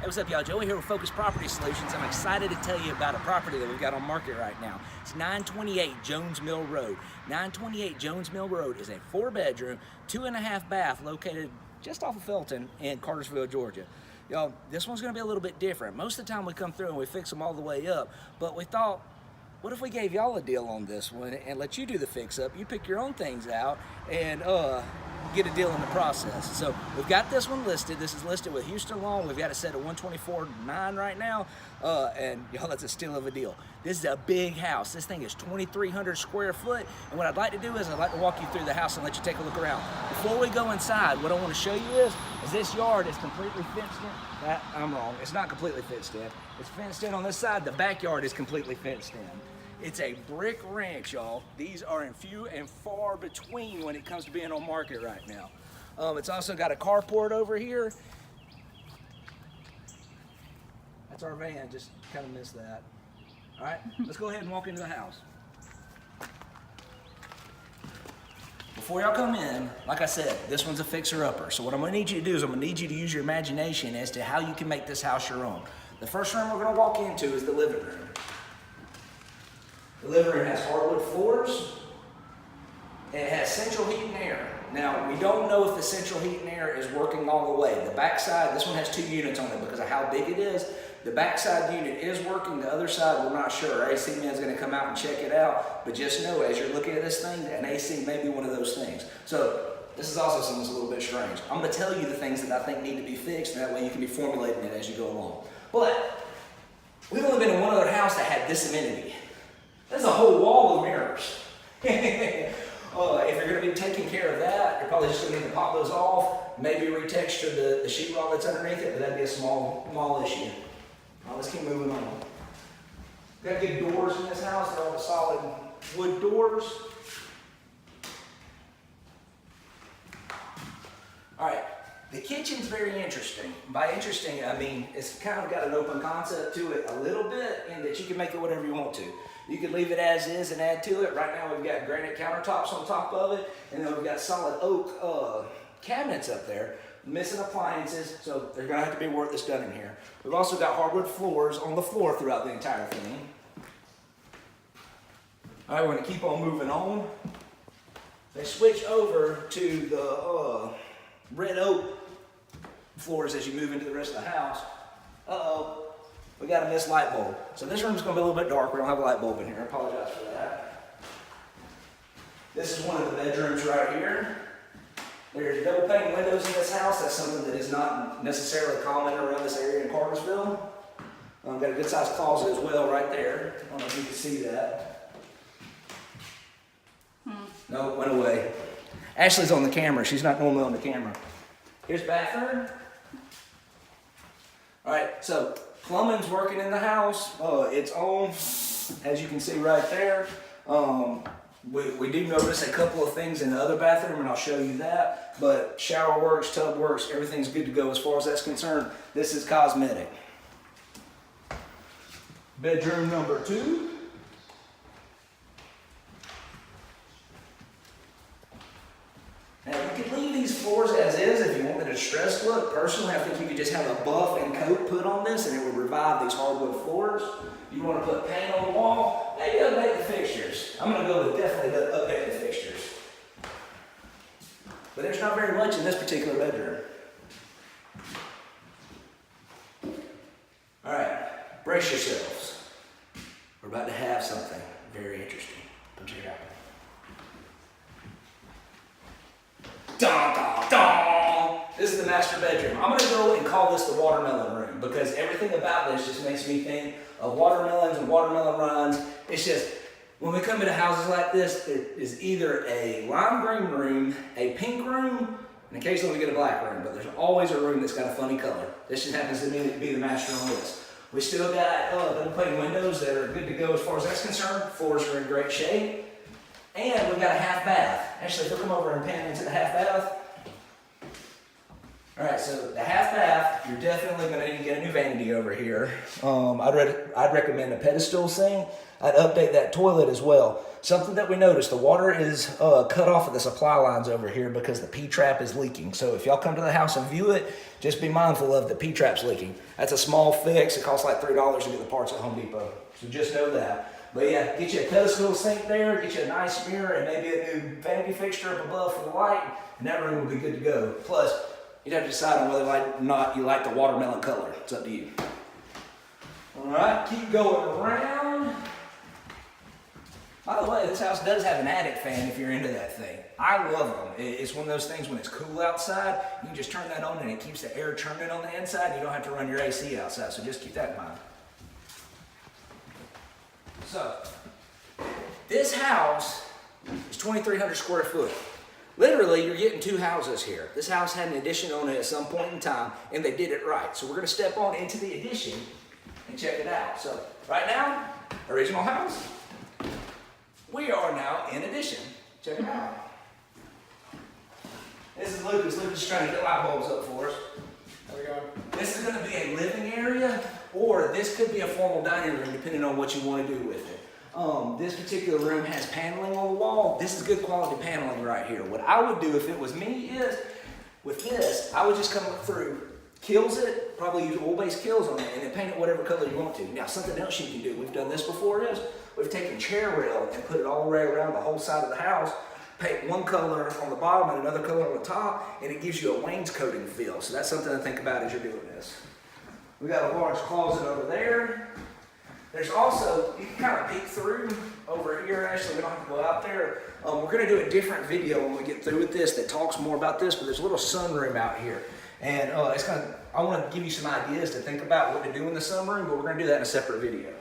Hey, what's up, y'all? Joey here with Focus Property Solutions. I'm excited to tell you about a property that we've got on market right now. It's 928 Jones Mill Road. 928 Jones Mill Road is a 4-bedroom, 2.5 bath located just off of Felton in Cartersville, Georgia. Y'all, this one's gonna be a little bit different. Most of the time we come through and we fix them all the way up, but we thought, what if we gave y'all a deal on this one and let you do the fix up? You pick your own things out and get a deal in the process. So we've got this one listed. This is listed with Houston Lawn. We've got it set at $124,900 right now, and y'all, that's a steal of a deal. This is a big house. This thing is 2,300 square foot, and what I'd like to do is I'd like to walk you through the house and let you take a look around. Before we go inside, what I want to show you is this yard is completely fenced in. I'm wrong. It's not completely fenced in. It's fenced in on this side. The backyard is completely fenced in. It's a brick ranch, y'all. These are in few and far between when it comes to being on market right now. It's also got a carport over here. That's our van, just kind of missed that. All right, let's go ahead and walk into the house. Before y'all come in, like I said, this one's a fixer-upper. So what I'm gonna need you to do is I'm gonna need you to use your imagination as to how you can make this house your own. The first room we're gonna walk into is the living room. The living room has hardwood floors, and it has central heat and air. Now, we don't know if the central heat and air is working all the way. The backside, this one has 2 units on it because of how big it is. The backside unit is working, the other side we're not sure. Our AC man's gonna come out and check it out, but just know as you're looking at this thing, an AC may be one of those things. So, this is also something that's a little bit strange. I'm gonna tell you the things that I think need to be fixed, and that way you can be formulating it as you go along. But, we've only been in one other house that had this amenity. There's a whole wall of mirrors. If you're going to be taking care of that, you're probably just going to need to pop those off, maybe retexture the sheetrock that's underneath it, but that'd be a small issue. All right, let's keep moving on. Got good doors in this house. They're all the solid wood doors. All right, the kitchen's very interesting. By interesting, I mean it's kind of got an open concept to it a little bit in that you can make it whatever you want to. You can leave it as is and add to it. Right now we've got granite countertops on top of it, and then we've got solid oak cabinets up there. Missing appliances, so they're gonna have to be worth the stunning here. We've also got hardwood floors on the floor throughout the entire thing. All right, we're gonna keep on moving on. They switch over to the red oak floors as you move into the rest of the house. We got a missed light bulb. So this room's gonna be a little bit dark. We don't have a light bulb in here. I apologize for that. This is one of the bedrooms right here. There's double pane windows in this house. That's something that is not necessarily common around this area in Cartersville. Got a good sized closet as well right there. I don't know if you can see that. No, went away. Ashley's on the camera. She's not normally on the camera. Here's bathroom. All right, so plumbing's working in the house. It's on, as you can see right there. We do notice a couple of things in the other bathroom, and I'll show you that. But shower works, tub works, everything's good to go as far as that's concerned. This is cosmetic. Bedroom number 2. Now you could leave these floors as is if you want the distressed look. Personally, I think you could just have a buff and coat put on this and it would revive these hardwood floors. You want to put paint on the wall, maybe update the fixtures. I'm going to go with definitely update the fixtures. But there's not very much in this particular bedroom. All right, brace yourselves. We're about to have something very interesting. Come check it out. Dun, dun, dun. This is the master bedroom. I'm gonna go and call this the watermelon room because everything about this just makes me think of watermelons and watermelon rinds. It's just, when we come into houses like this, there is either a lime green room, a pink room, and occasionally we get a black room, but there's always a room that's got a funny color. This just happens to be the master on this. We still got double pane windows that are good to go as far as that's concerned. Floors are in great shape. And we've got a half bath. Actually, if we'll come over and pan into the half bath. All right, so the half bath, you're definitely going to need to get a new vanity over here. I'd recommend a pedestal sink. I'd update that toilet as well. Something that we noticed, the water is cut off of the supply lines over here because the P-trap is leaking. So if y'all come to the house and view it, just be mindful of the P-trap's leaking. That's a small fix. It costs like $3 to get the parts at Home Depot. So just know that. But yeah, get you a pedestal sink there, get you a nice mirror, and maybe a new vanity fixture up above for the light, and that room will be good to go. Plus, you'd have to decide on whether or not you like the watermelon color. It's up to you. All right, keep going around. By the way, this house does have an attic fan if you're into that thing. I love them. It's one of those things when it's cool outside, you can just turn that on and it keeps the air churning on the inside. You don't have to run your AC outside, so just keep that in mind. So, this house is 2,300 square foot. Literally, you're getting two houses here. This house had an addition on it at some point in time, and they did it right. So we're going to step on into the addition and check it out. So right now, original house. We are now in addition. Check it out. This is Lucas. Lucas is trying to get light bulbs up for us. There we go. This is going to be a living area, or this could be a formal dining room, depending on what you want to do with it. This particular room has paneling on the wall. This is good quality paneling right here. What I would do if it was me is, with this, I would just come through, kills it, probably use oil-based kills on it, and then paint it whatever color you want to. Now, something else you can do, we've done this before, is we've taken chair rail and put it all the way around the whole side of the house, paint one color on the bottom and another color on the top, and it gives you a wainscoting feel. So that's something to think about as you're doing this. We got a large closet over there. There's also, you can kind of peek through over here. Actually, we don't have to go out there. We're going to do a different video when we get through with this that talks more about this, but there's a little sunroom out here. And I want to give you some ideas to think about what to do in the sunroom, but we're going to do that in a separate video.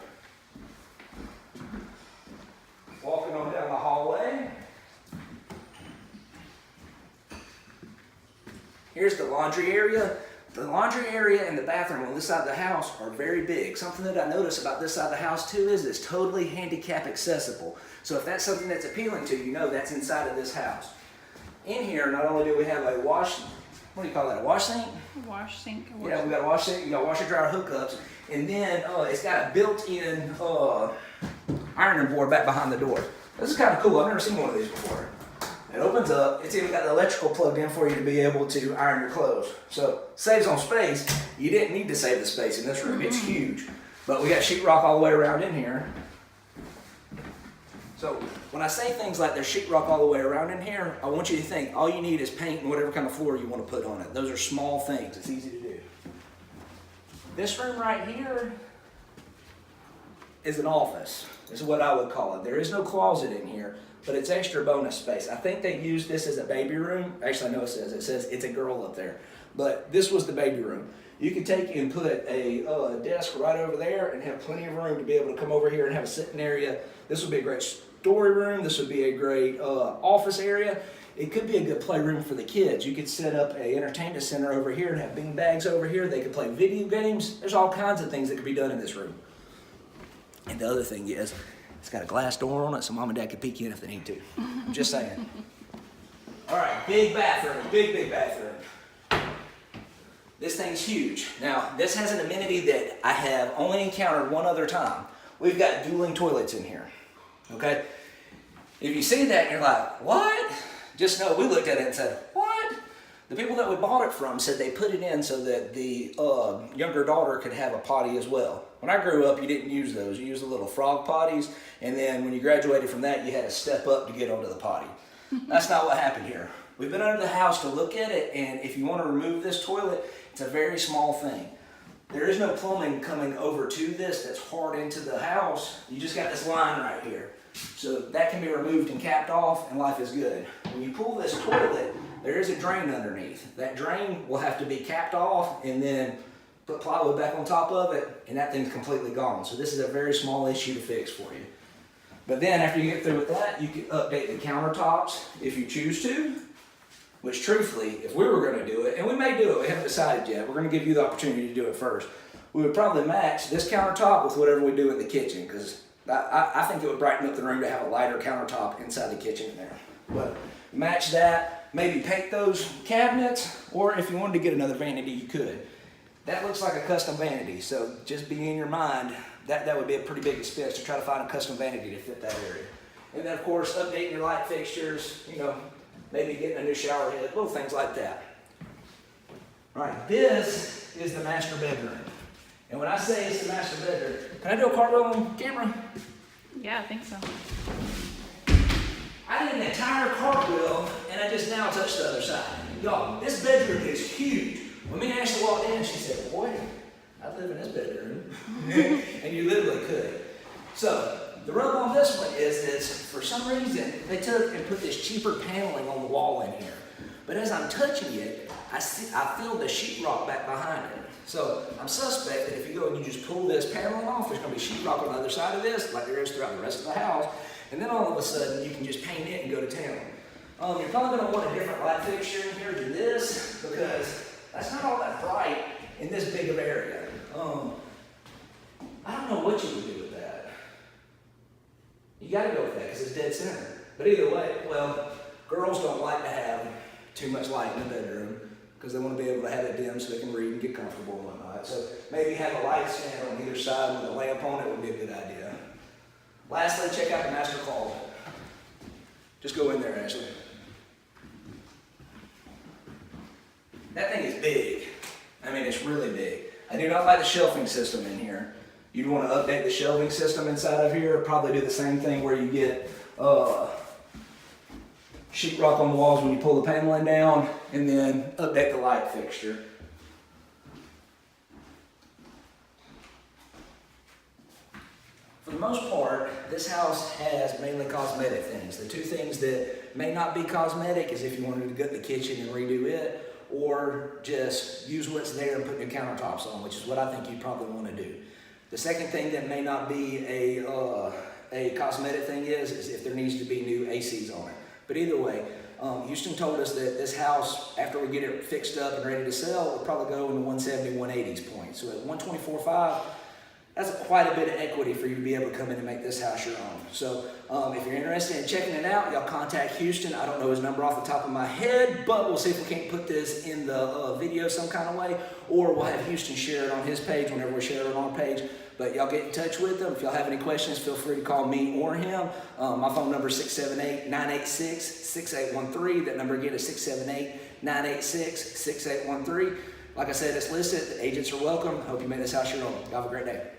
Walking on down the hallway. Here's the laundry area. The laundry area and the bathroom on this side of the house are very big. Something that I notice about this side of the house too is it's totally handicap accessible. So if that's something that's appealing to you, you know that's inside of this house. In here, not only do we have a what do you call that, a wash sink? Wash sink. Yeah, we got a wash sink, you got washer dryer hookups, and then it's got a built-in ironing board back behind the door. This is kind of cool. I've never seen one of these before. It opens up. It's even got the electrical plugged in for you to be able to iron your clothes. So saves on space. You didn't need to save the space in this room. It's huge. But we got sheetrock all the way around in here. So when I say things like there's sheetrock all the way around in here, I want you to think all you need is paint and whatever kind of floor you want to put on it. Those are small things. It's easy to do. This room right here is an office. This is what I would call it. There is no closet in here, but it's extra bonus space. I think they used this as a baby room. Actually, I know it says it's a girl up there, but this was the baby room. You could take and put a desk right over there and have plenty of room to be able to come over here and have a sitting area. This would be a great story room. This would be a great office area. It could be a good playroom for the kids. You could set up an entertainment center over here and have bean bags over here. They could play video games. There's all kinds of things that could be done in this room. And the other thing is, it's got a glass door on it, so mom and dad can peek in if they need to. I'm just saying. All right, big bathroom, big bathroom. This thing's huge. Now, this has an amenity that I have only encountered one other time. We've got dueling toilets in here, okay? If you see that and you're like, what? Just know we looked at it and said, what? The people that we bought it from said they put it in so that the younger daughter could have a potty as well. When I grew up, you didn't use those. You used the little frog potties, and then when you graduated from that, you had to step up to get onto the potty. That's not what happened here. We've been under the house to look at it, and if you want to remove this toilet, it's a very small thing. There is no plumbing coming over to this that's hard into the house. You just got this line right here. So that can be removed and capped off, and life is good. When you pull this toilet, there is a drain underneath. That drain will have to be capped off and then put plywood back on top of it, and that thing's completely gone. So this is a very small issue to fix for you. But then after you get through with that, you can update the countertops if you choose to, which truthfully, if we were going to do it, and we may do it, we haven't decided yet, we're going to give you the opportunity to do it first. We would probably match this countertop with whatever we do in the kitchen, because I think it would brighten up the room to have a lighter countertop inside the kitchen in there. But match that. maybe paint those cabinets, or if you wanted to get another vanity, you could. That looks like a custom vanity, so just be in your mind, that would be a pretty big expense to try to find a custom vanity to fit that area. And then of course, updating your light fixtures, you know, maybe getting a new shower head, little things like that. All right, this is the master bedroom. And when I say it's the master bedroom, can I do a cartwheel on camera? Yeah, I think so. I did an entire cartwheel, and I just now touched the other side. Y'all, this bedroom is huge. When me and Ashley walked in, she said, boy, I'd live in this bedroom. And you literally could. So, the rub on this one is for some reason, they took and put this cheaper paneling on the wall in here. But as I'm touching it, I feel the sheetrock back behind it. So I'm suspect that if you go and you just pull this paneling off, there's going to be sheetrock on the other side of this, like there is throughout the rest of the house. And then all of a sudden, you can just paint it and go to town. You're probably going to want a different light fixture in here than this, because that's not all that bright in this big of area. I don't know what you would do with that. You got to go with that because it's dead center. But either way, well, girls don't like to have too much light in the bedroom because they want to be able to have it dim so they can read and get comfortable and whatnot. So maybe have a light stand on either side with a lamp on it would be a good idea. Lastly, check out the master closet. Just go in there, Ashley. That thing is big. I mean, it's really big. I do not like the shelving system in here. You'd want to update the shelving system inside of here. Probably do the same thing where you get sheetrock on the walls when you pull the paneling down, and then update the light fixture. For the most part, this house has mainly cosmetic things. The two things that may not be cosmetic is if you wanted to gut the kitchen and redo it, or just use what's there and put new countertops on, which is what I think you probably want to do. The second thing that may not be a cosmetic thing is if there needs to be new ACs on it. But either way, Houston told us that this house, after we get it fixed up and ready to sell, will probably go in the 170, 180s point. So at 124.5, that's quite a bit of equity for you to be able to come in and make this house your own. So if you're interested in checking it out, y'all contact Houston. I don't know his number off the top of my head, but we'll see if we can't put this in the video some kind of way, or we'll have Houston share it on his page whenever we share it on our page. But y'all get in touch with them. If y'all have any questions, feel free to call me or him. My phone number is 678-986-6813. That number again is 678-986-6813. Like I said, it's listed. The agents are welcome. Hope you make this house your own. Y'all have a great day.